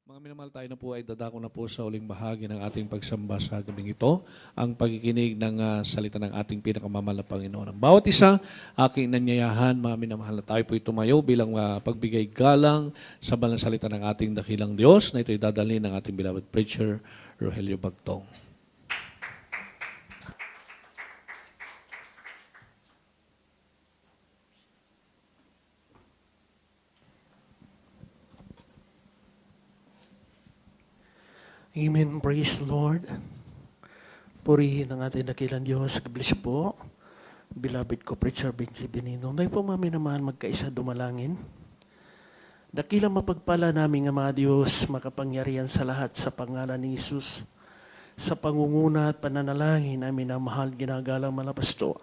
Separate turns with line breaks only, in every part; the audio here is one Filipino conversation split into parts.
Mga minamahal, tayo na po ay dadako na po sa uling bahagi ng ating pagsamba sa gabing ito, ang pagkikinig ng salita ng ating pinakamamahal na Panginoon. Ang bawat isa, aking nanyayahan, mga minamahal, na tayo po tumayo bilang pagbigay galang sa banal na salita ng ating dakilang Diyos, na ito'y dadalhin ng ating beloved preacher, Rogelio Bagtong.
Amen. Praise the Lord. Purihin ang ating dakilang Diyos. God-bless po. Beloved ko, Preacher Benji Benino. Dahil po mami naman magkaisa dumalangin. Dakilang mapagpala namin ang mga Diyos, makapangyarihan sa lahat sa pangalan ni Jesus. Sa pangunguna at pananalangin namin ang mahal ginagalang mga pasto.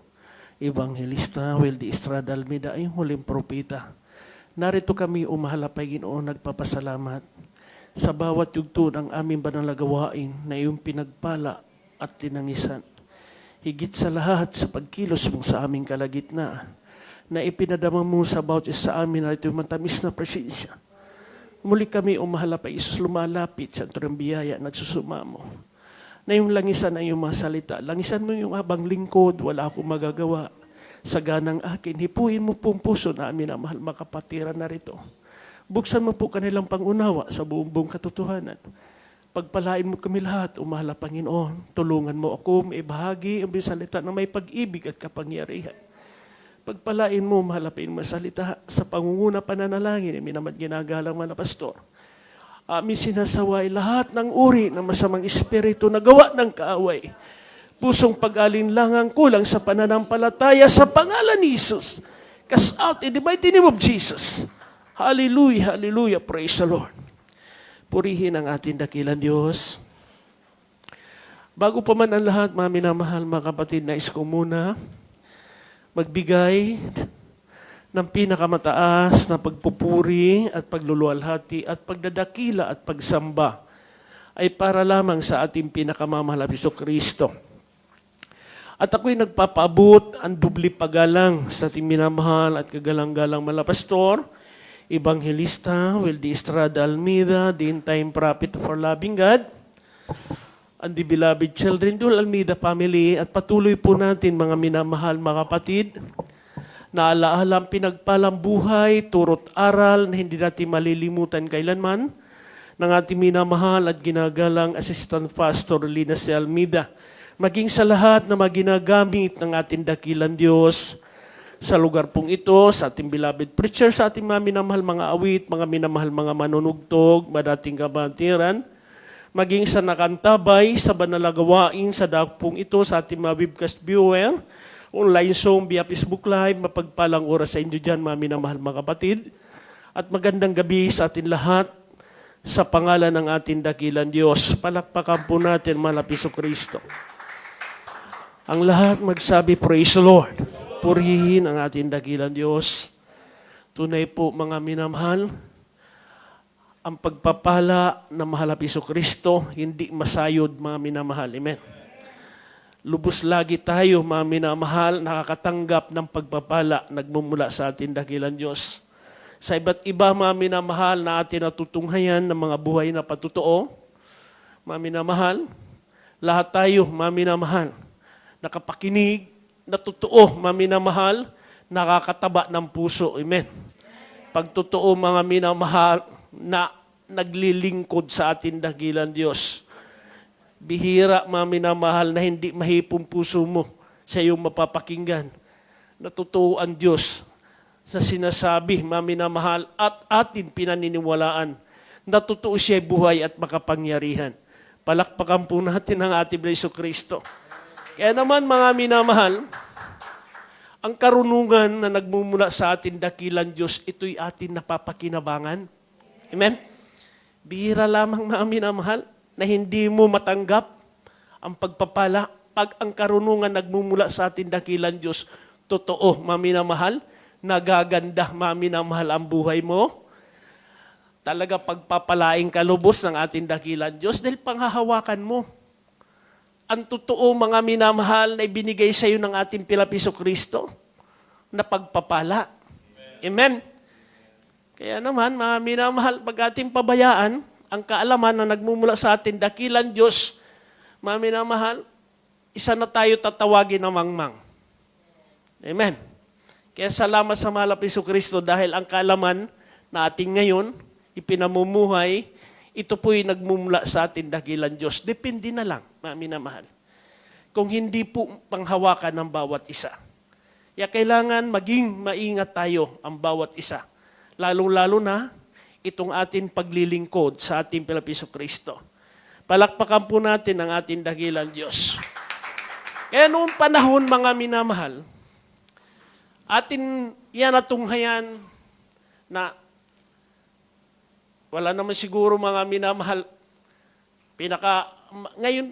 Evangelista Weldy Estrada Almeida ay huling propeta. Narito kami umahalapay Ginoon, nagpapasalamat sa bawat yugto ng aming banal na gawain na iyong pinagpala at linangisan. Higit sa lahat sa pagkilos mo sa aming kalagitnaan na ipinadama mo sa bawat isa sa amin na ito'y matamis na presensya. Muli kami umahalapay, Isus, lumalapit sa turang biyaya, nagsusumamo. Na yung langisan ay yung mga salita. Langisan mo yung abang lingkod, wala akong magagawa. Sa ganang akin, hipuin mo pong puso namin na mahal makapatiran na rito. Buksan mo po kanilang pangunawa sa buong katotohanan. Pagpalain mo kami lahat, umahala Panginoon. Tulungan mo ako maibahagi ang salita na may pag-ibig at kapangyarihan. Pagpalain mo, mahalapin mo salita sa pangunguna pananalangin, minamad ginagalang mga pastor. Amin sinasaway lahat ng uri ng masamang espiritu na gawa ng kaaway. Pusong pag-alinlangang kulang sa pananampalataya sa pangalan ni Jesus. Cast out in the mighty name of Jesus. Hallelujah, hallelujah, praise the Lord. Purihin ang ating dakilang Diyos. Bago pa man ang lahat, mga minamahal, mga kapatid, nais ko muna magbigay ng pinakamataas na pagpupuri at pagluluwalhati at pagdadakila at pagsamba ay para lamang sa ating pinakamamahal na Kristo. At ako'y nagpapaabot ang dubli pagalang sa ating minamahal at kagalang-galang mga pastor, Evangelista Weldy Estrada Almeida, the end-time prophet for loving God, and the beloved children to Almeida family, at patuloy po natin mga minamahal mga kapatid, na alaala ang pinagpalang buhay, turot aral na hindi natin malilimutan kailanman, ng ating minamahal at ginagalang Assistant Pastor Lina C. Almeida, maging sa lahat na maginagamit ng ating dakilang Diyos, sa lugar pong ito, sa ating beloved preacher, sa ating mga minamahal mga awit, mga minamahal mga manunugtog, madating kabatiran, maging sa nakantabay, sa banal na gawain, sa dakpong ito, sa ating mga webcast viewer, online Zoom, via Facebook Live, mapagpalang oras sa inyo dyan, mga minamahal mga kapatid, at magandang gabi sa ating lahat, sa pangalan ng ating dakilang Diyos. Palakpakan po natin, mahal na Kristo. Ang lahat magsabi, praise the Lord. Purihin ang ating dakilang Diyos. Tunay po mga minamahal, ang pagpapala ng mahal na Kristo, hindi masayod mga minamahal. Amen. Lubos lagi tayo mga minamahal, nakakatanggap ng pagpapala, nagmumula sa ating dakilang Diyos. Sa iba't iba mga minamahal na ating natutunghayan ng mga buhay na patutuo, mga minamahal, lahat tayo mga minamahal, nakapakinig, na totoo, mga minamahal, nakakataba ng puso. Amen. Pag totoo, mga minamahal, na naglilingkod sa ating dakilang Diyos. Bihira, mga minamahal, na hindi mahipong puso mo sa iyong mapapakinggan. Na totoo ang Diyos sa sinasabi, mga minamahal, at atin pinaniniwalaan na totoo siya buhay at makapangyarihan. Palakpakan po natin ang ating Kristo. Kaya naman mga minamahal, ang karunungan na nagmumula sa atin dakilang Diyos, ito'y atin napapakinabangan. Amen? Bihira lamang mga minamahal na hindi mo matanggap ang pagpapala pag ang karunungan nagmumula sa atin dakilang Diyos. Totoo, mga minamahal, nagaganda mga minamahal ang buhay mo. Talaga pagpapalaing kalubos ng ating dakilang Diyos dahil panghahawakan mo. Ang totoo mga minamahal na ibinigay sa iyo ng ating Pilapiso Kristo na pagpapala. Amen. Kaya naman, mga minamahal, pag ating pabayaan ang kaalaman na nagmumula sa atin, dakilan Diyos, mga minamahal, isa na tayo tatawagin na mangmang. Amen. Kaya salamat sa mahal na Jesucristo dahil ang kaalaman na ating ngayon, ipinamumuhay, ito po'y nagmumula sa atin dakilan Diyos. Depende na lang, mga minamahal. Kung hindi po panghawakan ng bawat isa. Kaya kailangan maging maingat tayo ang bawat isa. Lalong-lalo na itong ating paglilingkod sa ating Jesucristo. Palakpakan po natin ang ating dakilan Diyos. Kaya noong panahon, mga minamahal, atin yan natunghayan na wala naman siguro mga minamahal, ngayon,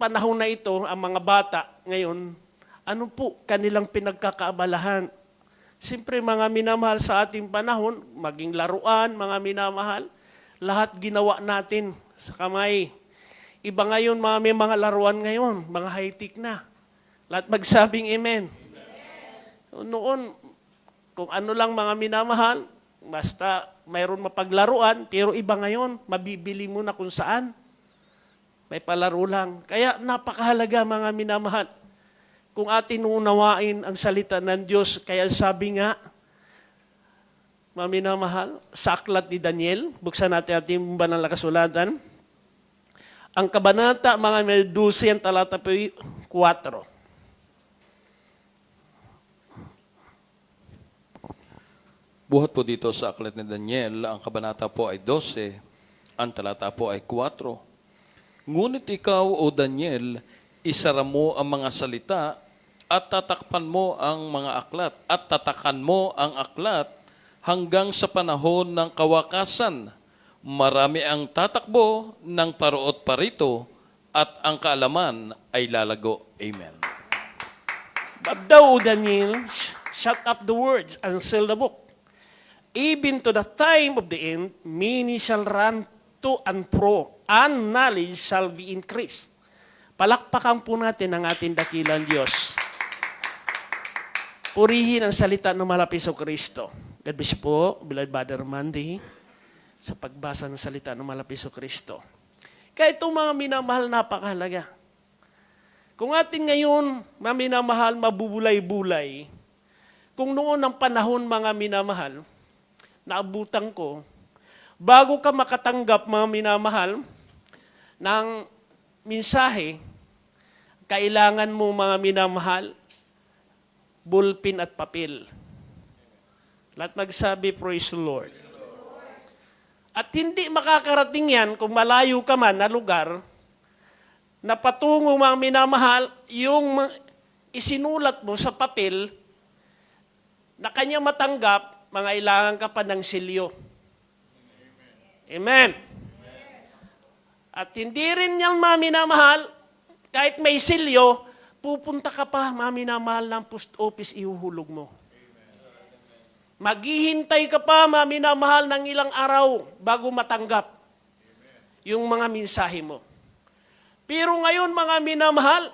panahon na ito, ang mga bata ngayon, ano po kanilang pinagkakaabalahan? Siyempre mga minamahal sa ating panahon, maging laruan, mga minamahal, lahat ginawa natin sa kamay. Iba ngayon, may mga laruan ngayon, mga high-tech na. Lahat magsabing amen. Noon, kung ano lang mga minamahal, basta mayroon mapaglaruan, pero iba ngayon, mabibili mo na kung saan. May palaro lang. Kaya napakahalaga mga minamahal. Kung atin unawain ang salita ng Diyos, kaya sabi nga, mga minamahal, sa aklat ni Daniel, buksan natin ating banal na kasulatan, ang kabanata, mga 12, ang talata 4.
Buhat po dito sa aklat ni Daniel, ang kabanata po ay 12, ang talata po ay 4. Ngunit ikaw, O Daniel, isara mo ang mga salita at tatakpan mo ang mga aklat at tatakan mo ang aklat hanggang sa panahon ng kawakasan. Marami ang tatakbo ng paroot parito at ang kaalaman ay lalago. Amen.
But thou, Daniel, shut up the words and seal the book. Even to the time of the end, many shall run to and fro, and knowledge shall be increased. Palakpakan po natin ang ating dakilang Diyos. Purihin ang salita ng mahal na Jesucristo. God bless po, beloved Brother Mandy, sa pagbasa ng salita ng mahal na Jesucristo. Kaya itong mga minamahal, napakahalaga. Kung atin ngayon, mga minamahal, mabubulay-bulay, kung noon ang panahon, mga minamahal, naabutan ko, bago ka makatanggap, mga minamahal, ng mensahe, kailangan mo, mga minamahal, bulpin at papel. Lahat magsabi, praise the Lord. At hindi makakarating yan kung malayo ka man na lugar, na patungo, mga minamahal, yung isinulat mo sa papel, na kanya matanggap, mangailangan ka pa ng silyo. Amen. At hindi rin niyang maminamahal, kahit may silyo, pupunta ka pa, maminamahal, ng post office, ihuhulog mo. Maghihintay ka pa, maminamahal, ng ilang araw bago matanggap yung mga mensahe mo. Pero ngayon, mga minamahal,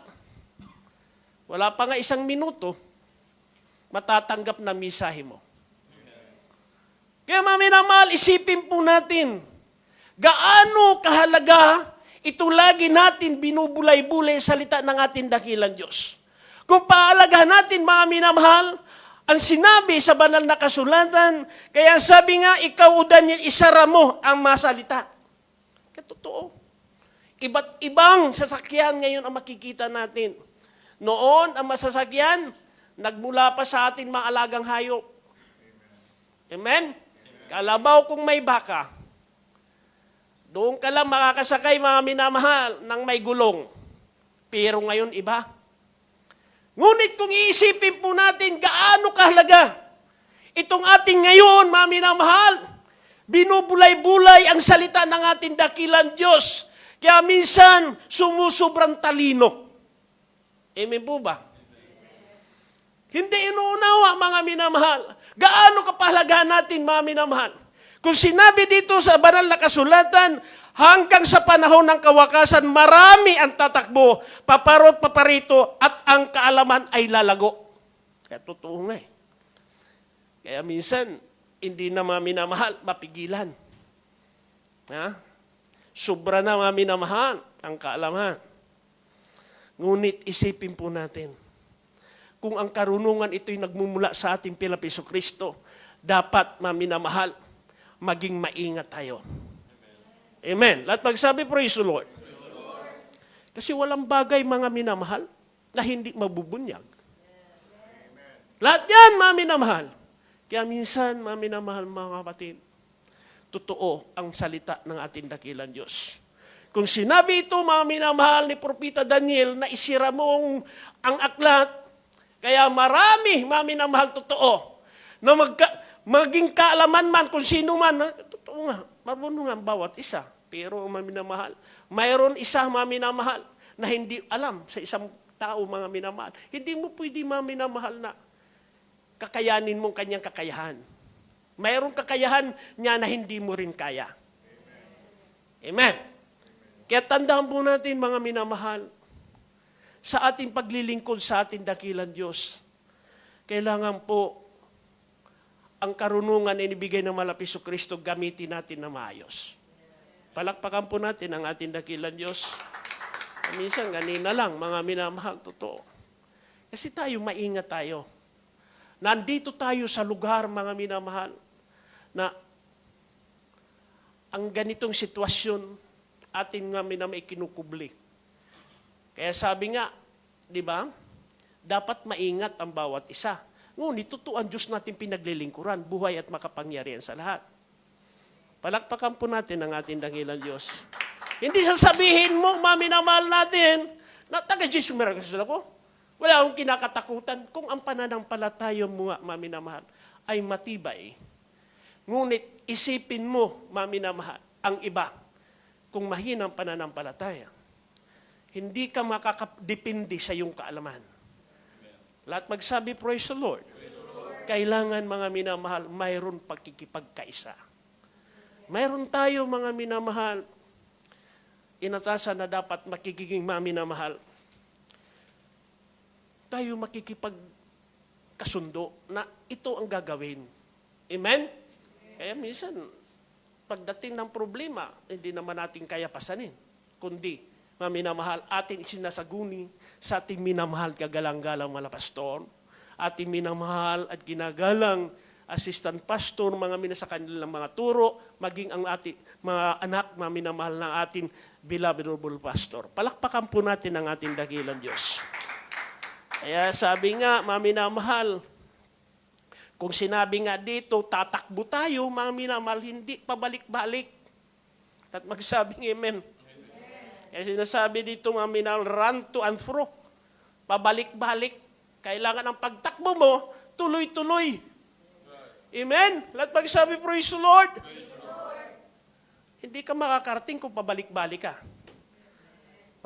wala pa nga 1 minuto, matatanggap na mensahe mo. Kaya mga minamahal, isipin po natin, gaano kahalaga ito lagi natin binubulay-bulay salita ng ating dakilang Diyos. Kung paalagahan natin, mga minamahal, ang sinabi sa banal na kasulatan, kaya sabi nga, ikaw, O Daniel, isara mo ang mga salita. Katotoo. Iba't ibang sasakyan ngayon ang makikita natin. Noon, ang masasakyan, nagmula pa sa ating mga alagang hayop. Amen? Kalabaw kung may baka. Doon ka lang makakasakay, mga minamahal, ng may gulong. Pero ngayon, iba. Ngunit kung iisipin po natin, gaano kahalaga itong ating ngayon, mga minamahal, binubulay-bulay ang salita ng ating dakilang Diyos. Kaya minsan, sumusobrang talino. Amen po ba? Hindi inuunawa, mga minamahal. Gaano kapahalagaan natin, mga minamahal? Kung sinabi dito sa banal na kasulatan, hanggang sa panahon ng kawakasan, marami ang tatakbo, paparot, paparito, at ang kaalaman ay lalago. Kaya totoo nga eh. Kaya minsan, hindi na, mga minamahal, mapigilan. Ha? Sobra na mga minamahal ang kaalaman. Ngunit isipin po natin, kung ang karunungan ito'y nagmumula sa ating Piso Kristo, dapat mga minamahal, maging maingat tayo. Amen. Lahat magsabi, praise the Lord. Kasi walang bagay mga minamahal na hindi mabubunyag. Lahat yan mga minamahal. Kaya minsan mga minamahal mga kapatid, totoo ang salita ng ating dakilang Diyos. Kung sinabi ito mga minamahal ni Propeta Daniel na isira mo ang aklat, kaya marami mga minamahal totoo na maging kaalaman man kung sino man, totoo nga, marunong nga bawat isa. Pero mga minamahal, mayroon isa mga minamahal na hindi alam sa isang tao mga minamahal. Hindi mo pwede mga minamahal na kakayanin mong kanyang kakayahan. Mayroong kakayahan niya na hindi mo rin kaya. Amen. Kaya tandaan po natin mga minamahal, sa ating paglilingkod sa ating dakilang Diyos, kailangan po ang karunungan na inibigay ng Piso Kristo, gamitin natin na maayos. Palakpakan po natin ang ating dakilang Diyos. Minsan, ganina lang, mga minamahal, totoo. Kasi tayo, maingat tayo. Nandito tayo sa lugar, mga minamahal, na ang ganitong sitwasyon, atin nga minamay kinukubli. Kaya sabi nga, di ba, dapat maingat ang bawat isa. Ngunit, totoo ang Diyos natin pinaglilingkuran, buhay at makapangyarihan sa lahat. Palakpakan po natin ang ating dakilang Diyos. Hindi sasabihin mo, minamahal natin, na taga-Jesus miracles ako. Wala akong kinakatakutan kung ang pananampalataya mo, minamahal, ay matibay. Ngunit isipin mo, minamahal, ang iba, kung mahina ang pananampalataya, hindi ka makakadepende sa iyong kaalaman. Lahat magsabi, praise the Lord. Kailangan, mga minamahal, mayroon pagkikipagkaisa. Mayroon tayo, mga minamahal, inatasan na dapat makikiging minamahal. Tayo makikipagkasundo na ito ang gagawin. Amen? Kaya minsan, pagdating ng problema, hindi naman natin kaya pasanin. Kundi, minamahal, ating sinasaguni sa ating minamahal kagalang-galang mga pastor, ating minamahal at ginagalang assistant pastor, mga sa kanilang mga turo, maging ang ating mga anak, mga minamahal ng ating beloved pastor. Palakpakan po natin ang ating dakilang Diyos. Kaya sabi nga, mga minamahal, kung sinabi nga dito, tatakbo tayo, mga minamahal, hindi pabalik-balik. At magsabing amen. Kaya sinasabi dito, mga minamahal, run to and fro. Pabalik-balik. Kailangan ang pagtakbo mo, tuloy-tuloy. Amen? Lahat magsabi, praise the Lord. Praise the Lord. Hindi ka makakarating kung pabalik-balik ka.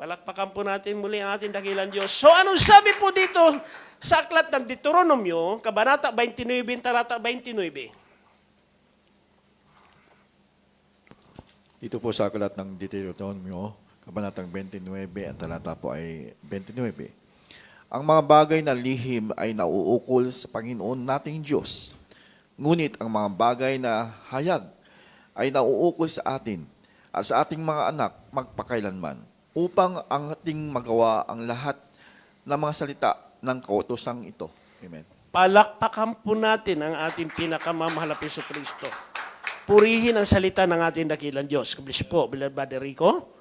Palakpakan po natin muli ang ating dakilang Diyos. So anong sabi po dito sa aklat ng Deuteronomio, Kabanata 29, talata 29?
Dito po sa aklat ng Deuteronomio, Kabanatang 29, at talata po ay 29. Ang mga bagay na lihim ay nauukol sa Panginoon nating Diyos. Ngunit ang mga bagay na hayag ay nauukol sa atin at sa ating mga anak magpakailanman upang ang ating magawa ang lahat ng mga salita ng kautosang ito. Amen.
Palakpakan po natin ang ating pinakamamahal na Piso Kristo. Purihin ang salita ng ating dakilang Diyos. Kablis po, Beloved Brother Rico.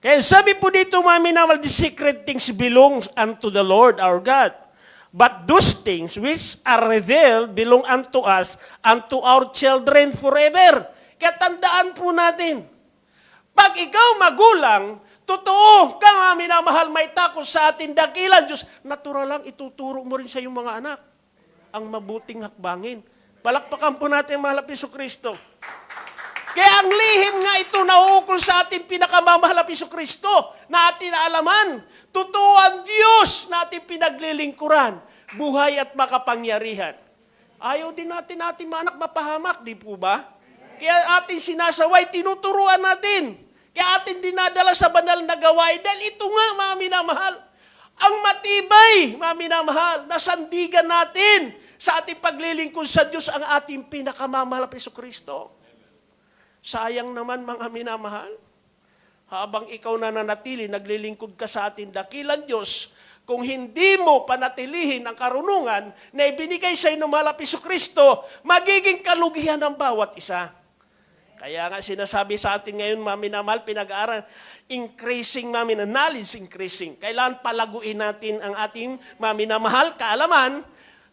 Kaya sabi po dito, mga minamahal, the secret things belong unto the Lord our God. But those things which are revealed belong unto us, unto our children forever. Kaya tandaan po natin, pag ikaw magulang, totoo ka nga minamahal, may takot sa ating dakilang Diyos, natural lang ituturo mo rin sa iyong mga anak ang mabuting hakbangin. Palakpakan po natin mahal na Piso Kristo. Kaya ang lihim nga ito nauukol sa ating pinakamamahal na Piso Kristo na ating naalaman. Totoo ang Diyos na ating pinaglilingkuran, buhay at makapangyarihan. Ayaw din natin ating mga anak mapahamak, di po ba? Kaya ating sinasaway, tinuturuan natin. Kaya ating dinadala sa banal na gawain. Dahil ito nga, mga minamahal, ang matibay, mga minamahal, na sandigan natin sa ating paglilingkod sa Diyos ang ating pinakamamahal na Piso Kristo. Sayang naman, mga minamahal, habang ikaw nananatili, naglilingkod ka sa ating dakilang Diyos, kung hindi mo panatilihin ang karunungan na ibinigay sa iyo ng mahal na Jesucristo, magiging kalugihan ng bawat isa. Kaya nga sinasabi sa atin ngayon, mga minamahal, pinag-aaral, increasing, mga minamahal, knowledge increasing. Kailangan palaguin natin ang ating mga minamahal, kaalaman,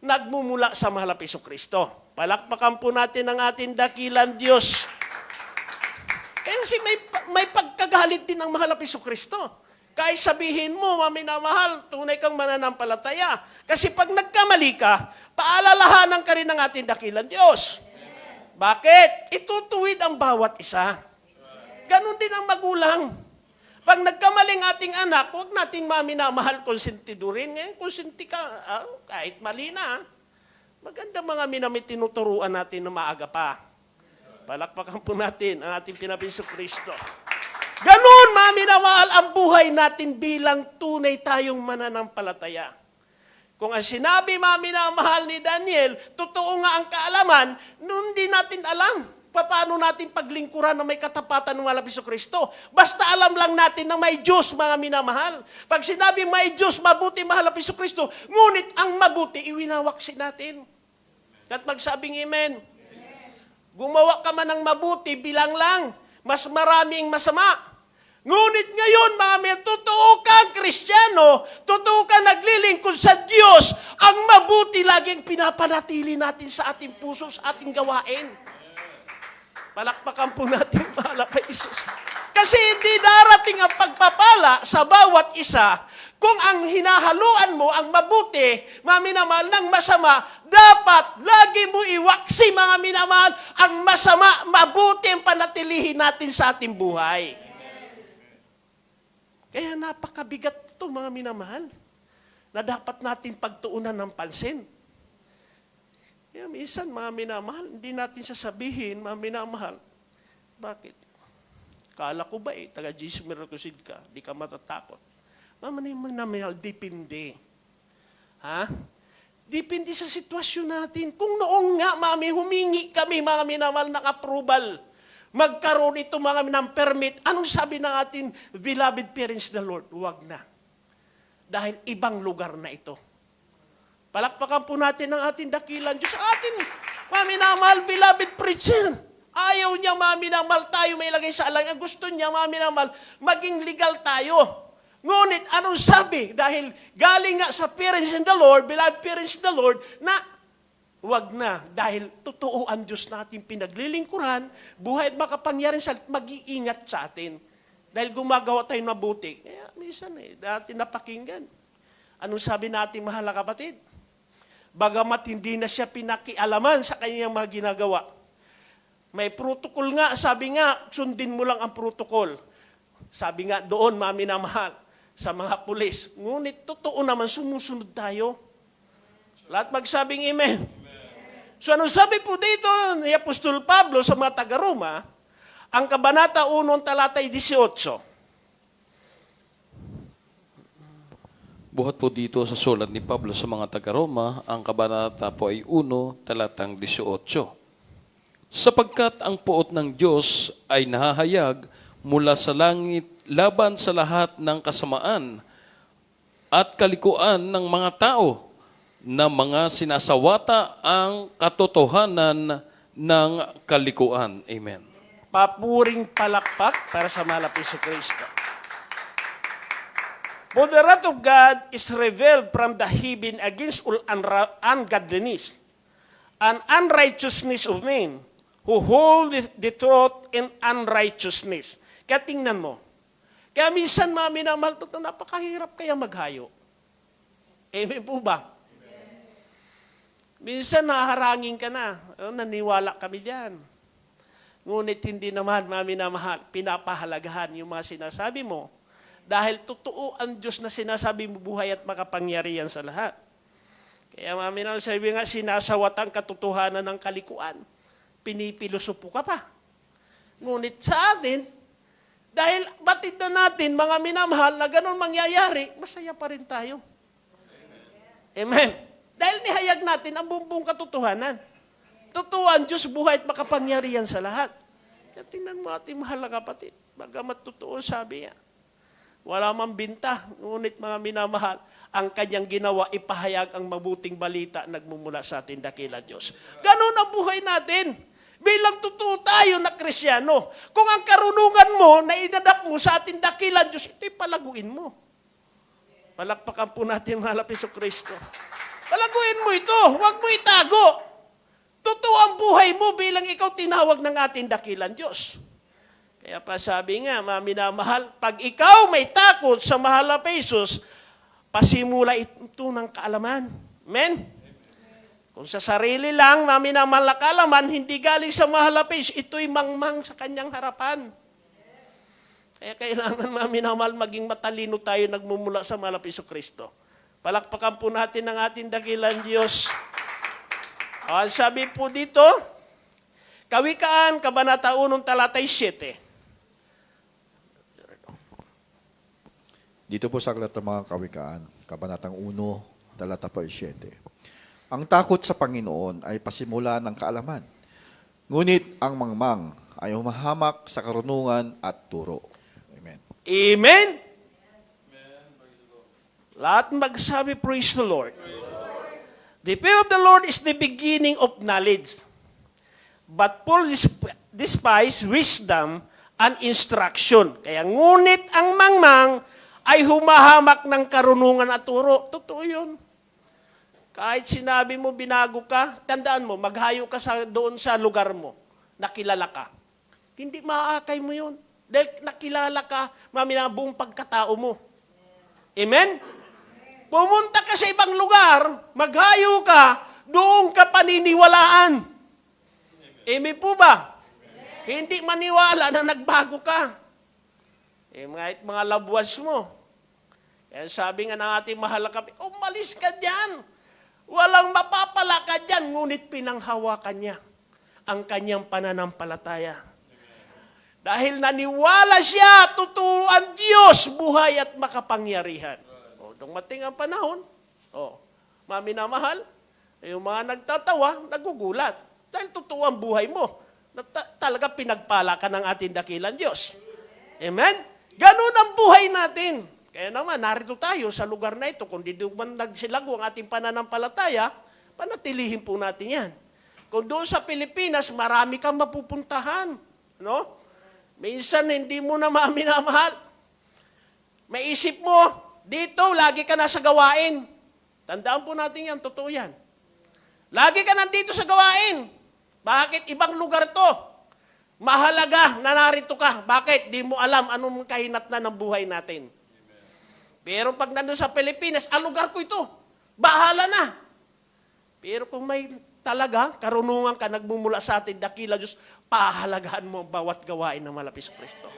nagmumula sa mahal na Jesucristo. Palakpakan po natin ang ating dakilang Diyos. Kasi may pagkagalit din ng mahal na Jesucristo. Kahit sabihin mo, mga minamahal, tunay kang mananampalataya. Kasi pag nagkamali ka, paalalahanan ka rin ng ating dakilang Diyos. Bakit? Itutuwid ang bawat isa. Ganon din ang magulang. Pag nagkamaling ating anak, huwag nating maminamahal konsentidurin. Konsenti ka, kahit mali na. Maganda mga minamit tinuturuan natin na maaga pa. Palakpakan po natin ang ating pinapiso Kristo. Ganon, maminamahal ang buhay natin bilang tunay tayong mananampalataya. Kung ang sinabi, maminamahal ni Daniel, totoo nga ang kaalaman, hindi natin alam paano natin paglingkuran na may katapatan ng mahal na Jesucristo. Basta alam lang natin na may Diyos, mga minamahal. Pag sinabi may Diyos, mabuti, mahal na Jesucristo, ngunit ang mabuti, iwinawaksin natin. At magsabing amen. Gumawa ka man ng mabuti, bilang lang, mas maraming masama. Ngunit ngayon, mga men, totoo kang Kristiyano, totoo kang naglilingkod sa Diyos, ang mabuti laging pinapanatili natin sa ating puso, sa ating gawain. Palakpakan po natin, mahal na Isus. Kasi hindi darating ang pagpapala sa bawat isa kung ang hinahaluan mo, ang mabuti, mga minamahal, ng masama, dapat lagi mo iwaksi, mga minamahal, ang masama, mabuti ang panatilihin natin sa ating buhay. Kaya napakabigat ito, mga minamahal, na dapat natin pagtuunan ng pansin. Kaya minsan, mga minamahal, hindi natin sasabihin, mga minamahal, bakit? Kala ko ba taga Jesus Miracusid ka, di ka matatakot. Mga minamahal, depende. Ha? Depende sa sitwasyon natin. Kung noong nga, mami, humingi kami, mga minamahal, ng approval, magkaroon ito mga ng permit. Anong sabi ng ating beloved parents the Lord? Huwag na. Dahil ibang lugar na ito. Palakpakan po natin ang ating dakilan Diyos. Atin, mami namahal, beloved preacher. Ayaw niya, mami namahal, tayo may ilagay sa alang. Ang gusto niya, mami namahal, maging legal tayo. Ngunit, anong sabi? Dahil galing nga sa parents in the Lord, beloved parents in the Lord, na huwag na, dahil totoo ang Diyos natin pinaglilingkuran, buhay at makapangyarihan sa mag-iingat sa atin. Dahil gumagawa tayo mabuti. Kaya minsan dati napakinggan. Anong sabi natin, mahal na kapatid? Bagamat hindi na siya pinakialaman sa kanyang mga ginagawa. May protocol nga, sabi nga, sundin mo lang ang protocol. Sabi nga doon, mami na mahal, sa mga pulis. Ngunit totoo naman, sumusunod tayo. Lahat magsabing amen. So ano sabi po dito ni Apostol Pablo sa mga taga-Roma, ang Kabanata 1, talatay 18.
Buhat po dito sa sulat ni Pablo sa mga taga-Roma, ang kabanata po ay 1, talatang 18. Sapagkat ang puot ng Diyos ay nahahayag mula sa langit laban sa lahat ng kasamaan at kalikuan ng mga tao na mga sinasawata ang katotohanan ng kalikuan. Amen.
Papuring palakpak para sa mahal na Jesucristo. For the wrath of God is revealed from the heaven against all ungodliness and unrighteousness of men who hold the truth in unrighteousness. Kaya tingnan mo. Kaya minsan, mga minamahal, napakahirap kaya maghayo. Amen po ba? Minsan naharangin ka na. Naniwala kami dyan. Ngunit hindi naman, mami na mahal, pinapahalagahan yung mga sinasabi mo. Dahil totoo ang Diyos na sinasabi mo buhay at makapangyarihan sa lahat. Kaya mami na sabi nga, sinasawat ang katotohanan ng kalikuan. Pinipilosopo ka pa. Ngunit sa atin, dahil batid na natin, mga minamahal, na ganun mangyayari, masaya pa rin tayo. Amen. Dahil nihayag natin ang buong katotohanan. Totoo ang Diyos buhay at makapangyarihan sa lahat. Kaya tingnan mo ating mahal na kapatid, bagamat totoo sabi niya, wala mang binta, ngunit mga minamahal, ang kanyang ginawa, ipahayag ang mabuting balita nagmumula sa ating dakilang Diyos. Ganon ang buhay natin. Bilang totoo tayo na Krisyano. Kung ang karunungan mo na inadap mo sa ating dakilang Diyos, ito'y palaguin mo. Palakpakan po natin mahal na Jesucristo. Palaguin mo ito, huwag mo itago. Totoo ang buhay mo bilang ikaw tinawag ng ating dakilang Diyos. Kaya pa sabi nga, mga minamahal, pag ikaw may takot sa mahal na Jesus, pasimula ito ng kaalaman. Amen? Kung sa sarili lang, mga minamahal na kaalaman, hindi galing sa mahal na Jesus, ito'y mangmang sa kanyang harapan. Kaya kailangan, mga minamahal, maging matalino tayo nagmumula sa mahal na Jesucristo. Palakpakan po natin ang ating dakilang Diyos. Ang sabi po dito, Kawikaan, Kabanata 1, talatay 7.
Dito po sa Aklat ng mga Kawikaan, Kabanatang 1, talata 7. Ang takot sa Panginoon ay pasimula ng kaalaman. Ngunit ang mangmang ay humahamak sa karunungan at turo. Amen.
Amen? Lahat magsabi, praise the Lord. The fear of the Lord is the beginning of knowledge. But Paul despised wisdom and instruction. Kaya ngunit ang mangmang ay humahamak ng karunungan at turo. Totoo yun. Kahit sinabi mo, binago ka, tandaan mo, maghayo ka doon sa lugar mo, nakilala ka. Hindi maaakay mo yun. Dahil nakilala ka, buong pagkatao mo. Amen? Pumunta ka sa ibang lugar, maghayo ka, doon ka paniniwalaan. Amen po ba? Hindi maniwala na nagbago ka. Mga labuas mo. Kaya sabi nga ng ating mahal na kapatid, umalis ka dyan. Walang mapapala ka dyan, ngunit pinanghawakan niya ang kanyang pananampalataya. Dahil naniwala siya, totoo ang Diyos, buhay at makapangyarihan. Dumating ang panahon, mga minamahal, yung mga nagtatawa, nagugulat. Dahil totoo ang buhay mo, talaga pinagpala ka ng ating dakilang Diyos. Amen? Ganun ang buhay natin. Kaya naman, narito tayo sa lugar na ito. Kung di man nagsilago ang ating pananampalataya, panatilihin po natin yan. Kung doon sa Pilipinas, marami kang mapupuntahan. No? Minsan, hindi mo na minamahal. May isip mo, dito, lagi ka nasa gawain. Tandaan po natin yan, totoo yan. Lagi ka nandito sa gawain. Bakit ibang lugar to? Mahalaga na narito ka. Bakit? Di mo alam anong kahinatnan ng buhay natin. Pero pag nandun sa Pilipinas, lugar ko ito. Bahala na. Pero kung may talaga, karunungan ka, nagmumula sa atin, dakila Diyos, pahalagahan mo bawat gawain ng malapis Kristo.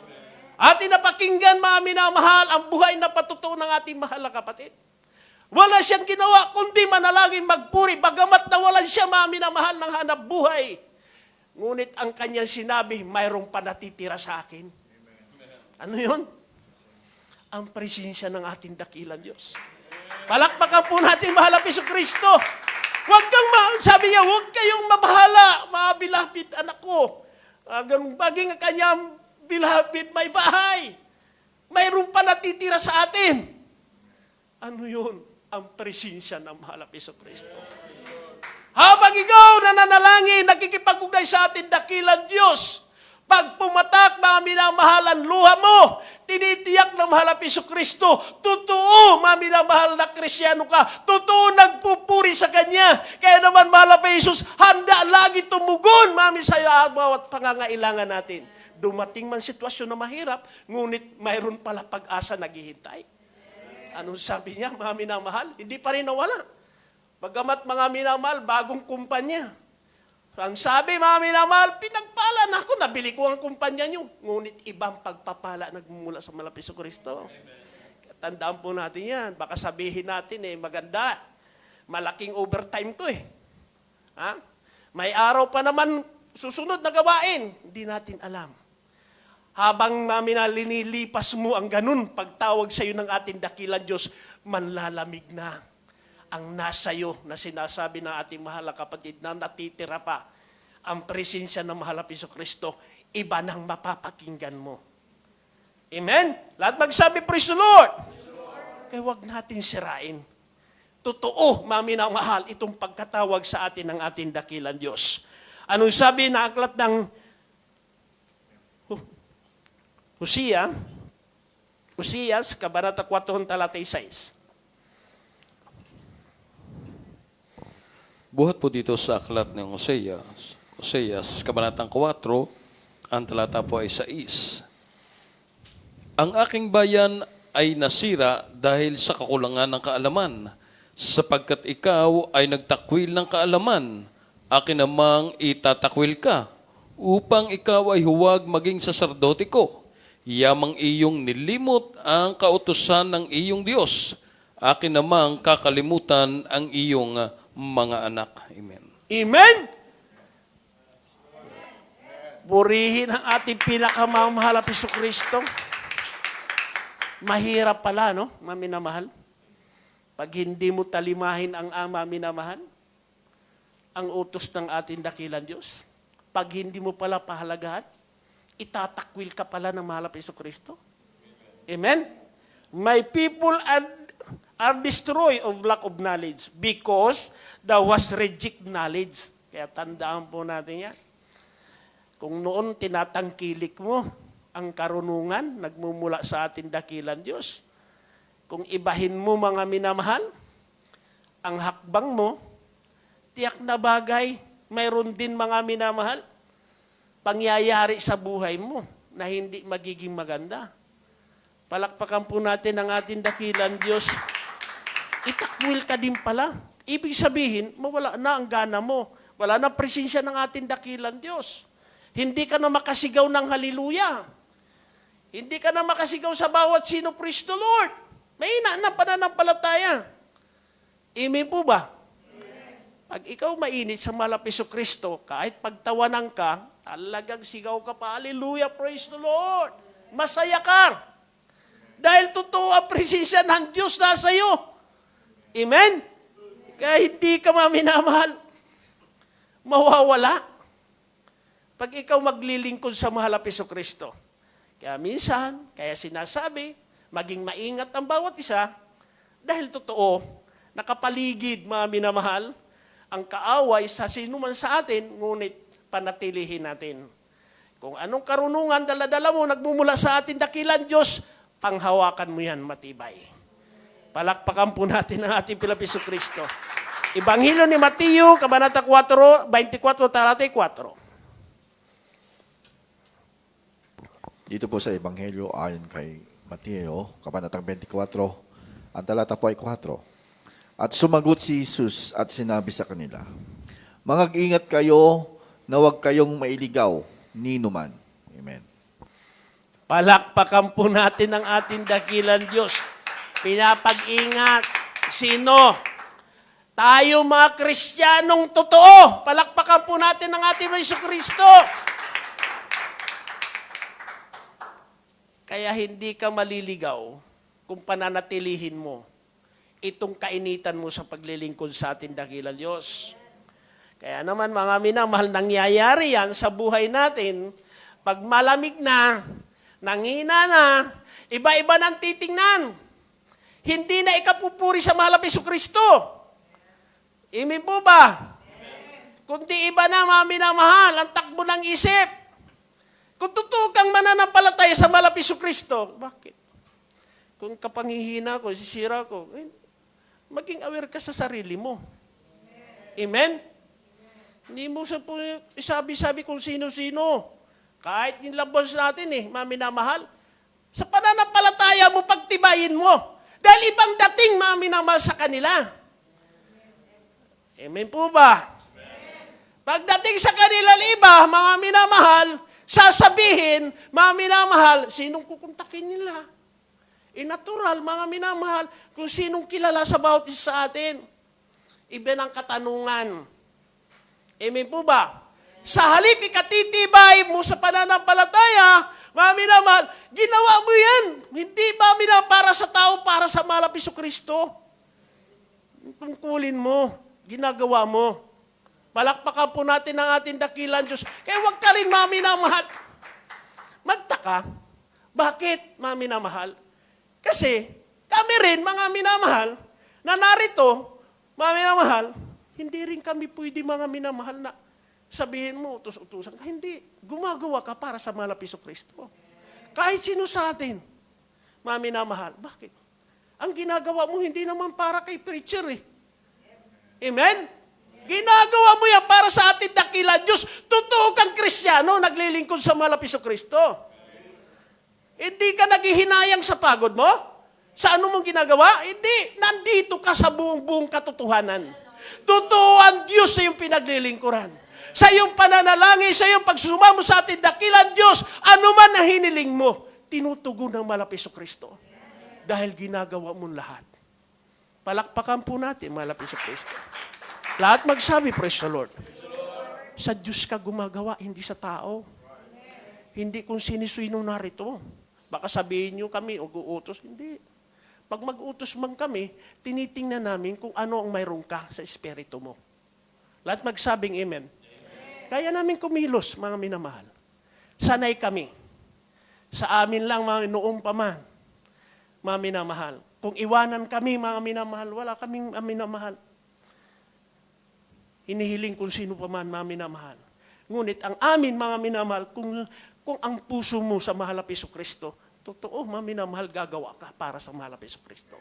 At napakinggan, mga minamahal, ang buhay na patutuo ng ating mahal na kapatid. Wala siyang ginawa, kundi manalangin magpuri, bagamat nawalan siya, mga minamahal, ng hanap buhay. Ngunit ang kanyang sinabi, mayroong pa natitira sa akin. Ano yun? Ang presensya ng ating dakilang Diyos. Palakpakan po natin, mahal na Jesucristo. Sabi niya, huwag kayong mabahala, mga bilapid anak ko. Baging ang kanyang bilapid may bahay. Mayroon pa natitira sa atin. Ano yun? Ang presensya ng mahal na Jesucristo. Habang ikaw nananalangin, nakikipag-ugay sa atin dakilang Diyos, pag pumatak, mga minamahalan, luha mo, tinitiyak ng mahal na Jesucristo, totoo, mga minamahal na Krisyano ka, totoo nagpupuri sa Kanya. Kaya naman, mahal na Jesus, handa lagi tumugon, mami, sa bawat pangangailangan natin. Dumating man sitwasyon na mahirap, ngunit mayroon pala pag-asa naghihintay. Anong sabi niya, mga minamahal? Hindi pa rin nawala. Bagamat mga minamahal, bagong kumpanya. Ang sabi, mga minamahal, pinagpala na ako, nabili ko ang kumpanya niyo. Ngunit ibang pagpapala nagmumula sa malapis sa Kristo. Tandaan po natin yan. Baka sabihin natin, maganda. Malaking overtime to Ha? May araw pa naman susunod na gawain. Hindi natin alam. Habang linilipas mo ang ganun, pagtawag sa iyo ng ating dakilang Diyos, manlalamig na ang nasa iyo na sinasabi ng ating mahal na kapatid na natitira pa ang presensya ng mahal na Jesucristo. iba nang mapapakinggan mo. Amen? Lahat magsabi, praise the Lord. Kaya huwag natin sirain. Totoo, maminamahal, itong pagkatawag sa atin ng ating dakilang Diyos. Anong sabi na aklat ng Hosias, Kabanata 4, talata 6.
Buhat po dito sa aklat ng Hoseas, Kabanatang 4, ang talata po ay 6. Ang aking bayan ay nasira dahil sa kakulangan ng kaalaman, sapagkat ikaw ay nagtakwil ng kaalaman, akin namang itatakwil ka, upang ikaw ay huwag maging saserdote ko. Yamang iyong nilimot ang kautusan ng iyong Diyos, akin namang kakalimutan ang iyong mga anak. Amen.
Amen? Purihin ang ating pinakamamahal na Jesucristo. Mahirap pala, no, maminamahal? Pag hindi mo talimahin ang ama, minamahal, ang utos ng ating dakilang Diyos. Pag hindi mo pala pahalagahan, itatakwil ka pala ng mahal na Jesucristo. Amen? My people are destroyed of lack of knowledge because thou was reject knowledge. Kaya tandaan po natin yan. Kung noon tinatangkilik mo ang karunungan, nagmumula sa ating dakilang Diyos. Kung ibahin mo mga minamahal, ang hakbang mo, tiyak na bagay, mayroon din mga minamahal, pangyayari sa buhay mo na hindi magiging maganda. Palakpakan po natin ang ating dakilang Diyos. Itakwil ka din pala. Ibig sabihin, mawala na ang gana mo. Wala na presensya ng ating dakilang Diyos. Hindi ka na makasigaw ng haleluya. Hindi ka na makasigaw sa bawat sino, praise the Lord. May ng pananampalataya. Amen po ba? Pag ikaw mainit sa mahal na Jesucristo, kahit pagtawanan ka, talagang sigaw ka pa, hallelujah, praise the Lord. Masaya ka. Dahil totoo ang presensya ng Diyos nasa iyo. Amen? Kaya hindi ka maminamahal. Mawawala. Pag ikaw maglilingkod sa mahal na Jesucristo. Kaya minsan, kaya sinasabi, maging maingat ang bawat isa, dahil totoo, nakapaligid, mga minamahal, ang kaaway sa sinuman sa atin, ngunit panatilihin natin. Kung anong karunungan dala-dala mo, nagmumula sa atin dakilang Diyos, panghawakan mo yan matibay. Palakpakan po natin ang ating Pilapis Kristo. Ibanghilyo ni Mateo, Kabanata 4, 24, talata 4.
Dito po sa Ebanghelyo ayon kay Mateo, Kabanatang 24, ang talata po ay 4. At sumagot si Jesus at sinabi sa kanila, mag-ingat kayo na huwag kayong mailigaw ni numan. Amen.
Palakpakan po natin ang ating dakilang Diyos. Pinapag-ingat. Sino? Tayo mga Kristiyanong totoo. Palakpakan po natin ang ating Jesucristo. Kaya hindi ka maliligaw kung pananatilihin mo itong kainitan mo sa paglilingkod sa ating dakilang Diyos. Kaya naman mga minamahal, nangyayari yan sa buhay natin. Pag malamig na, nangina na, iba-iba ng titingnan. Hindi na ikapupuri sa mahal na Jesucristo. Amen po ba? Kundi iba na mga minamahal, ang takbo ng isip. Kung totoo kang mananampalataya sa mahal na Jesucristo, bakit? Kung kapanghihina ko, sisira ko, maging aware ka sa sarili mo. Amen? Hindi mo sa po isabi-sabi kung sino-sino. Kahit yung labos natin maminamahal. Sa pananampalataya mo, pagtibayin mo. Dahil ibang dating maminamahal sa kanila. Amen po ba? Pagdating sa kanila iba, mga minamahal, sasabihin, mga minamahal, sinong kukontakin nila? Natural, mga minamahal, kung sinong kilala sa bawat isa sa atin. Iba ng katanungan. Amen po ba? Sa halip ikatitibay mo sa pananampalataya, mga minamahal, ginawa mo yan. Hindi ba para sa tao, para sa mahal na Jesucristo? Tungkulin mo, ginagawa mo. Palakpakan po natin ang ating dakilang Diyos. Kaya huwag ka rin, mga minamahal. magtaka. Bakit, mga minamahal? Kasi kami rin, mga minamahal, na narito, mga minamahal, hindi rin kami pwede, mga minamahal, na sabihin mo, utos-utusan ka. Hindi. Gumagawa ka para sa mahal na Jesucristo. Kahit sino sa atin, mga minamahal. Bakit? Ang ginagawa mo hindi naman para kay preacher eh. Amen? Ginagawa mo yan para sa atin dakilang Diyos. Totoo kang Kristiyano, naglilingkod sa mahal na Jesucristo. Hindi ka naghihinayang sa pagod mo? Sa ano mong ginagawa? Hindi. Nandito ka sa buong katotohanan. Totoo ang Diyos sa iyong pinaglilingkuran. Sa iyong pananalangin, sa iyong pagsusumamo sa atin dakilang Diyos, ano man na hiniling mo, tinutugon ng mahal na Jesucristo. Dahil ginagawa mong lahat. Palakpakan po natin, mahal na Jesucristo. Lahat magsabi, praise the Lord. Sa Diyos ka gumagawa, hindi sa tao. Hindi kung sinisino narito. Baka sabihin nyo kami, uguutos. Hindi. Pag mag-utos man kami, tinitingnan namin kung ano ang mayroon ka sa espiritu mo. Lahat magsabing amen. Kaya namin kumilos, mga minamahal. Sanay kami. Sa amin lang, mga noong pa man, mga minamahal. Kung iwanan kami, mga minamahal, wala kaming minamahal. Hinihiling kung sino pa man, mga minamahal. Ngunit ang amin, mga minamahal, kung ang puso mo sa mahal na Jesucristo, totoo, mga minamahal, gagawa ka para sa mahal na Jesucristo.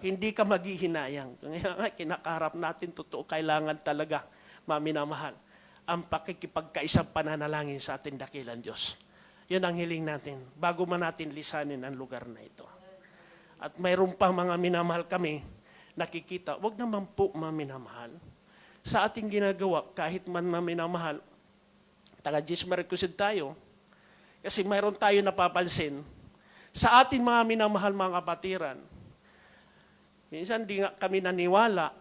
Hindi ka maghihinayang. Kaya kinakarap natin, totoo, kailangan talaga, mga minamahal, ang pakikipagkaisang pananalangin sa ating dakilang Diyos. Yan ang hiling natin, bago man natin lisanin ang lugar na ito. At mayroon pa mga minamahal kami, nakikita, wag naman po, mga minamahal, sa ating ginagawa, kahit man mga minamahal, taga-Gismarikusid tayo, kasi mayroon tayo napapansin, sa ating mga minamahal mga kapatiran, minsan di nga kami naniwala,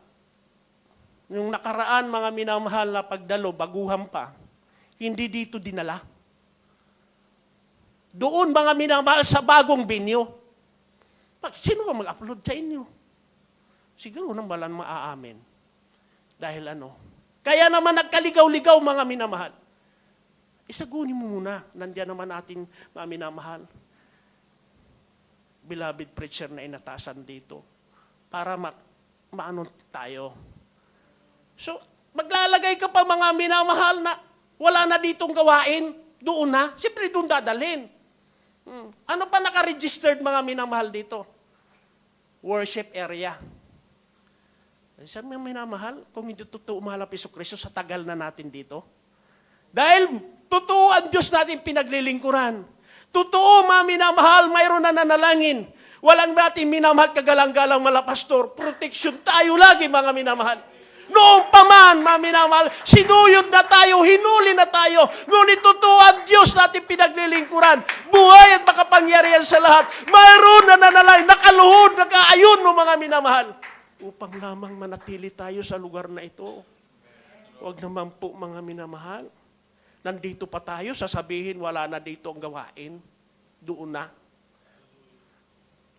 yung nakaraan mga minamahal na pagdalo, baguhan pa, hindi dito dinala. Doon mga minamahal sa bagong binyo. Sino ba mag-upload sa inyo? Siguro nang walang maaamin. Dahil ano? Kaya naman nagkaligaw-ligaw mga minamahal. Isagunin mo muna. Nandiyan naman ating mga minamahal. Beloved preacher na inatasan dito. Para maano tayo. So, maglalagay ka pa mga minamahal na wala na ditong gawain. Doon na. Siyempre doon dadalhin. Ano pa naka-registered mga minamahal dito? Worship area. Sabi mga minamahal, kung hindi totoo mahal ang Jesucristo, sa tagal na natin dito. Dahil totoo ang Diyos natin pinaglilingkuran. Totoo mga minamahal, mayroon na nanalangin. Walang natin minamahal kagalang-galang mga pastor. Protection tayo lagi mga minamahal. Noong pa man, mga minamahal, sinuyod na tayo, hinuli na tayo. Ngunit totoo ang Diyos natin pinaglilingkuran. Buhay at makapangyarihan sa lahat. Mayroon na nanalangin, nakaluhod, nakaayon mo mga minamahal. Upang lamang manatili tayo sa lugar na ito. Huwag naman po mga minamahal. Nandito pa tayo, sasabihin wala na dito ang gawain. Doon na.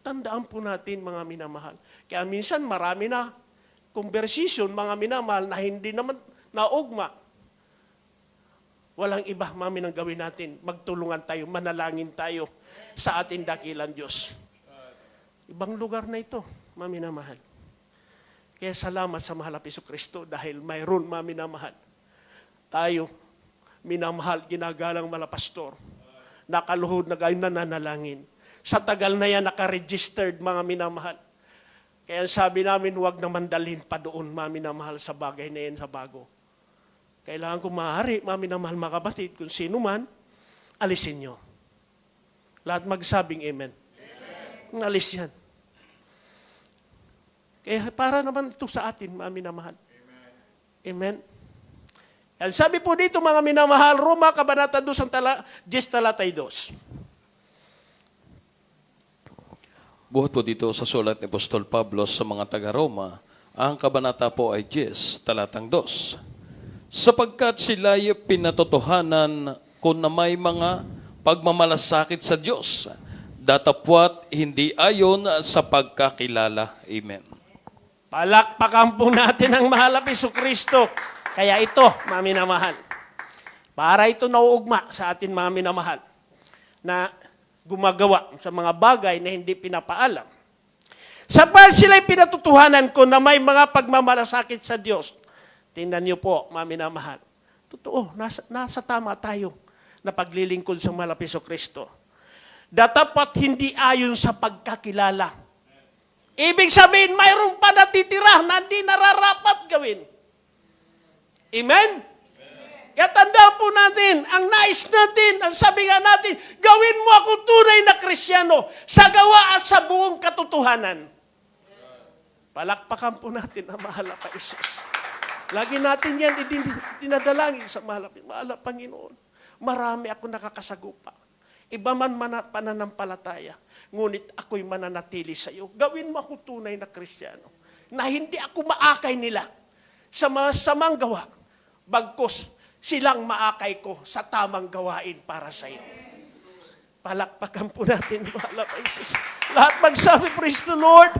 Tandaan po natin mga minamahal. Kaya minsan marami na conversation, mga minamahal, na hindi naman naugma. Walang iba, mami, nang gawin natin. Magtulungan tayo, manalangin tayo sa ating dakilang Diyos. Ibang lugar na ito, mami minamahal. Kaya salamat sa mahal na Jesucristo dahil mayroon, mami minamahal. Tayo, minamahal, ginagalang malapastor. Nakaluhod na kayo nananalangin. Sa tagal na yan, naka-registered, mga minamahal. Kaya sabi namin, huwag naman dalhin pa doon, mami na mahal, sa bagay na yan sa bago. Kailangan kung maaari, mami na mahal mga kapatid, kung sino man, alisin nyo. Lahat magsabing amen. Amen. Alis yan. Kaya para naman ito sa atin, mami na mahal. Amen. Yan, sabi po dito, mga minamahal, Roma, Kabanata 2, 10:32.
Buhat po dito sa sulat ni Apostol Pablo sa mga taga-Roma, ang kabanata po ay 10, talatang 2. Sapagkat sila'y pinatotohanan kung na may mga pagmamalasakit sa Diyos, datapwat hindi ayon sa pagkakilala. Amen.
Palakpakan po natin ang mahal na Jesucristo. Kaya ito, mga minamahal, para ito nauugma sa atin mga minamahal. na gumagawa sa mga bagay na hindi pinapaalam. Sapagkat sila'y pinatutuhanan ko na may mga pagmamalasakit sa Diyos. Tingnan niyo po, mga minamahal. Totoo, nasa tama tayo na paglilingkod sa mahal na Kristo. Dapat hindi ayon sa pagkakilala. Ibig sabihin, mayroon pa natitira na hindi nararapat gawin. Amen? Kaya tandaan po natin, ang nais natin, ang sabi nga natin, gawin mo ako tunay na Kristiyano sa gawa at sa buong katotohanan. Palakpakan po natin ang mahal na Isus. Lagi natin yan dinadalangin sa mahal na Panginoon. Marami ako nakakasagupa. Iba man pananampalataya, ngunit ako'y mananatili sa iyo. Gawin mo ako tunay na Kristiyano, na hindi ako maakay nila sa mga samang gawa, bagkus silang maakay ko sa tamang gawain para sa iyo. Palakpakan po natin, mahal na Isus. Lahat magsabi, praise the Lord.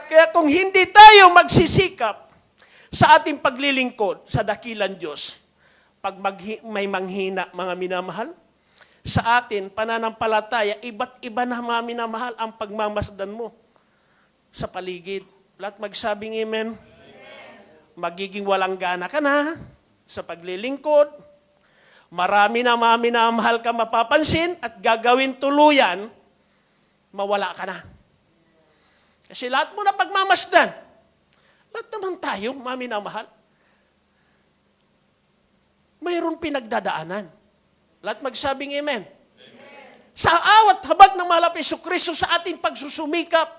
Kaya kung hindi tayo magsisikap sa ating paglilingkod sa dakilang Diyos, pag may manghina, mga minamahal, sa atin, pananampalataya, iba't iba na mga minamahal ang pagmamasdan mo sa paligid. Lahat magsabing amen. Magiging walang gana ka na sa paglilingkod. Marami na mga minamahal ka mapapansin at gagawin tuluyan, mawala ka na. Kasi lahat mo na pagmamasdan. Lahat naman tayo, mga minamahal, mayroon pinagdadaanan. Lahat magsabing amen. Sa awat habag ng mahal na Kristo sa ating pagsusumikap,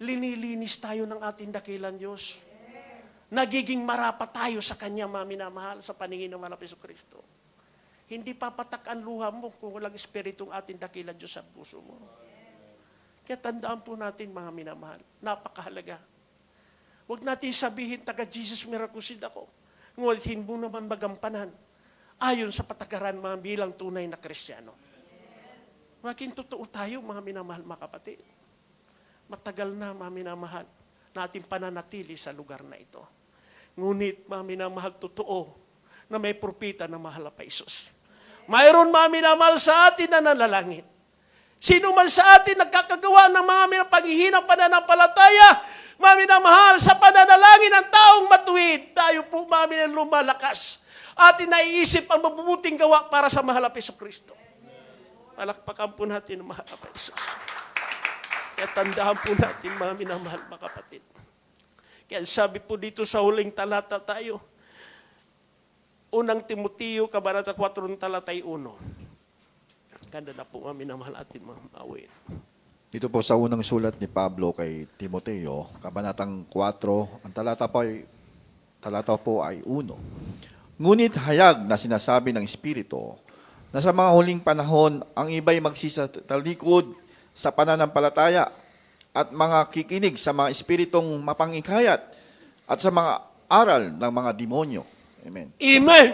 linilinis tayo ng ating dakilang Diyos. Nagiging marapat tayo sa Kanya, mga minamahal, sa paningin ng mahal na Kristo. Hindi papatak ang luha mo kung walang Espiritong ating dakilang Diyos sa puso mo. Kaya tandaan po natin, mga minamahal, napakahalaga. Huwag natin sabihin, taga Jesus Miracusid ako. Ngunit hindi mo naman magampanan ayon sa patakaran mga bilang tunay na Kristiyano. Maging totoo tayo, mga minamahal, mga kapatid. Matagal na, mga minamahal, natin pananatili sa lugar na ito. Ngunit, mga minamahal, totoo na may propita na mahal pa Isus. Mayroon, mga minamahal, sa atin na nanalangin. Sino man sa atin nagkakagawa ng mga paghihinang pananampalataya, mga minamahal, sa pananalangin ng taong matuwid, tayo po, mga lumalakas. Atin naiisip ang mabubuting gawa para sa mahal na Kristo. Palakpakan po natin ang mahal na Isus. Kaya tandaan po natin, mga minamahal, mga kapatid. Kaya sabi po dito sa huling talata tayo, unang Timoteo, kabanata 4, talatay 1. Ganda na po, mga minamahal, atin mga awit.
Ito po sa unang sulat ni Pablo kay Timoteo, kabanatang 4, ang talata po ay 1. Ngunit hayag na sinasabi ng Espiritu na sa mga huling panahon, ang iba'y magsisatalikod sa pananampalataya at mga kikinig sa mga espiritong mapangikayat at sa mga aral ng mga demonyo. Amen.
Amen!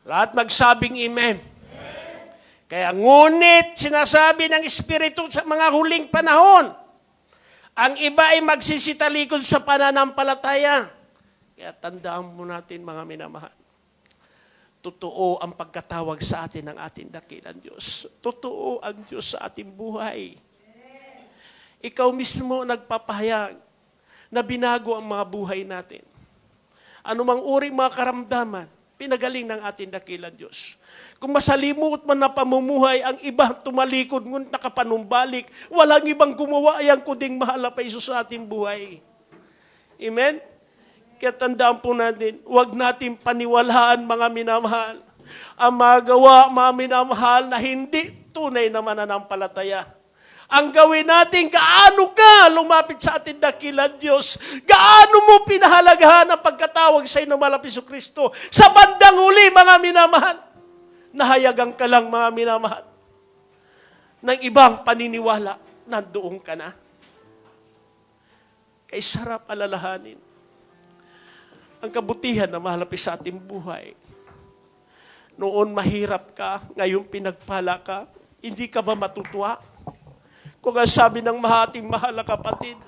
Lahat magsabing amen. Kaya ngunit sinasabi ng Espiritu sa mga huling panahon, ang iba ay magsisitalikod sa pananampalataya. Kaya tandaan mo natin, mga minamahal, totoo ang pagkatawag sa atin ng ating dakilang Diyos. Totoo ang Diyos sa ating buhay. Ikaw mismo nagpapahayag na binago ang mga buhay natin. Anumang uri mga karamdaman, pinagaling ng ating dakilang Diyos. Kung masalimot man na pamumuhay, ang iba tumalikod, ngunit nakapanumbalik, walang ibang gumawa yan kunding mahal pa Isus sa ating buhay. Amen? Kaya tandaan po natin, huwag natin paniwalaan, mga minamahal, ang magawa, mga minamahal, na hindi tunay na mananampalataya. Ang gawin natin, gaano ka lumapit sa ating dakilang Diyos, gaano mo pinahalagahan ang pagkatawag sa inyo, mahal na Kristo. Sa bandang huli, mga minamahal, nahayagan ka lang, mga minamahal, ng ibang paniniwala, nandoon ka na. Kay sarap alalahanin ang kabutihan na mahalapis sa ating buhay. Noon mahirap ka, ngayon pinagpala ka, hindi ka ba matutuwa? Kung ang sabi ng ating mahal na kapatid,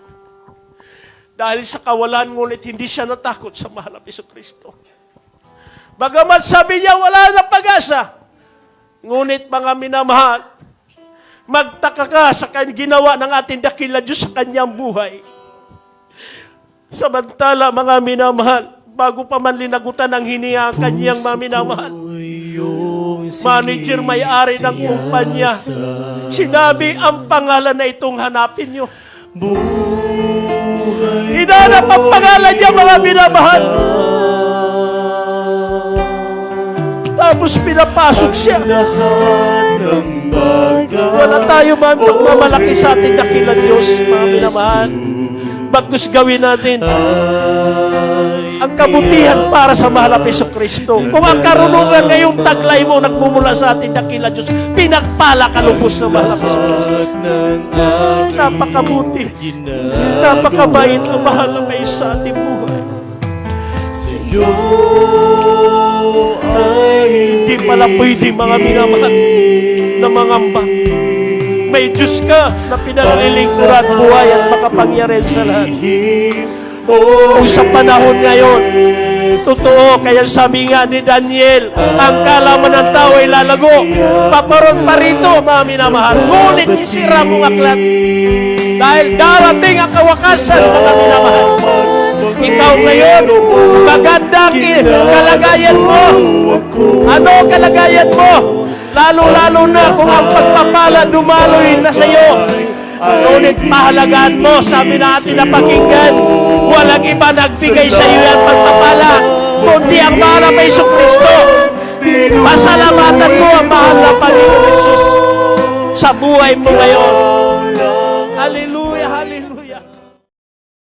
dahil sa kawalan, ngunit hindi siya natakot sa mahal na Kristo. Bagamat sabi niya, wala na pag-asa, Ngunit mga minamahal, magtaka ka sa ginawa ng ating dakila Diyos sa kanyang buhay. Samantala, mga minamahal, bago pa man linagutan ng hininga ang kanyang mga minamahal, manager may-ari ng kumpanya, sinabi ang pangalan na itong hanapin nyo. Hinanap ang pangalan niya, mga minamahal. Tapos pinapasok siya. Wala tayo man pagmamalaki sa ating dakilang Diyos, mga minamahal. Bagkus gawin natin ang kabutihan para sa mahal na Jesucristo. Kung ang karunungan ngayong taglay mo nagmumula sa ating dakilang Diyos, pinagpala ka lubos ng mahal na Jesucristo. Napakabuti, napakabait ang mahal na kayo sa ating buhay. Hindi pala pwede, mga minamahal, na mangamba. May Diyos ka na pinalilingkuran, buhay at makapangyarihan sa lahat. Kung sa panahon ngayon, totoo, kaya sabi nga ni Daniel, ang kalaman ng tao ay lalago. Paparot pa rito, mga minamahal. Ngunit isira mong aklat. Dahil darating ang kawakasan, mga minamahal. Ikaw ngayon, maganda kalagayan mo. Ano ang kalagayan mo? Lalo-lalo na kung ang pagpapala dumaloy na sa iyo. Ngunit mahalagaan mo, sabi natin na pakinggan, walang iba nagbigay sa iyo yan pagpapala, kundi ang mahal na Jesucristo. Pasalamatan mo ang mahal na Panginoon Jesus sa buhay mo ngayon. Hallelujah.